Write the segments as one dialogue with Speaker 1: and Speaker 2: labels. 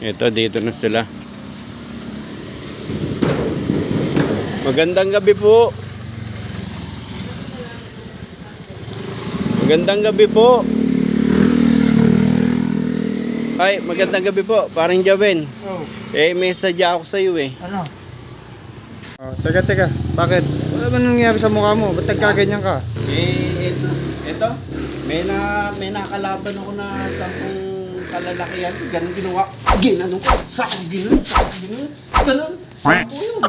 Speaker 1: Ito, dito na sila. Magandang gabi po. Magandang gabi po. Ay, magandang gabi po. Parang Javen.
Speaker 2: Oh.
Speaker 1: May sadya ako sa iyo eh.
Speaker 2: Ano? Oh, teka. Bakit? Wala ba nangyari sa mukha mo? Ba't nagkaganyan ka?
Speaker 1: Ito. May nakalaban ako na 10 kalalakihan. Ganun ginawa. Ginanong ko. Saan ginawa? Ganun. 10 yun.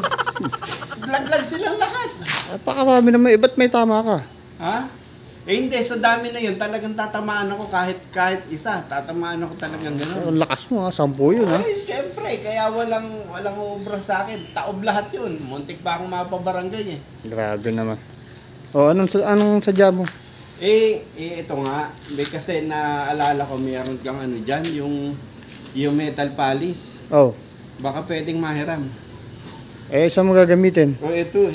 Speaker 1: Laglag silang lahat.
Speaker 2: Pakarami naman. Ba't may tama ka?
Speaker 1: Ha? Hindi, sa dami na yun, talagang tatamaan ako kahit isa. Tatamaan ako talagang gano'n.
Speaker 2: Ang lakas mo ha, 10 yun ha.
Speaker 1: Ay, syempre, kaya walang ubra sa akin. Taob lahat yun. Muntik pa akong mapabarangay eh.
Speaker 2: Grabe naman. O, anong sadya mo?
Speaker 1: Ito nga. Kasi naalala ko, mayroon kang ano dyan, yung metal polish.
Speaker 2: Oh.
Speaker 1: Baka pwedeng mahiram.
Speaker 2: Saan mo gagamitin?
Speaker 1: Oh, ito.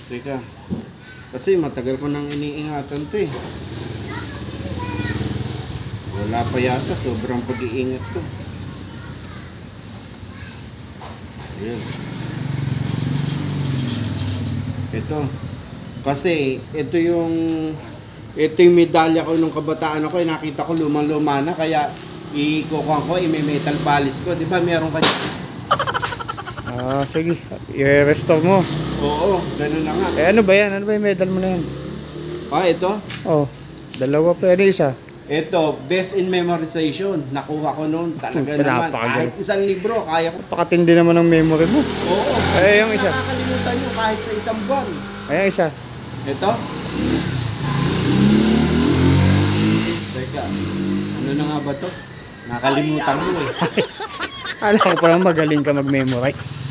Speaker 1: Teka. Kasi matagal ko nang iniingatan to eh. Wala pa yata, sobrang pag-iingat ko. Ayan. Ito. Kasi ito yung medalya ko nung kabataan ako, nakita ko lumang-luma na, kaya ikukuha ko, i-metal polish ko. Di ba meron ka dyan?
Speaker 2: Sige. I-restore mo.
Speaker 1: Oo, gano'n na nga.
Speaker 2: Ano ba yan? Ano ba yung medal mo na yan?
Speaker 1: Ito?
Speaker 2: Oh, dalawa pa. Ano isa?
Speaker 1: Ito, best in memorization. Nakuha ko noon. Talaga naman. Kahit isang libro, kaya ko.
Speaker 2: Pakatindi naman ang memory mo.
Speaker 1: Oo.
Speaker 2: Yung isa.
Speaker 1: Nakakalimutan nyo kahit sa isang buwan.
Speaker 2: Yung isa.
Speaker 1: Ito? Teka, ano na nga ba to? Nakalimutan mo eh.
Speaker 2: Alam ko parang magaling ka mag-memorize.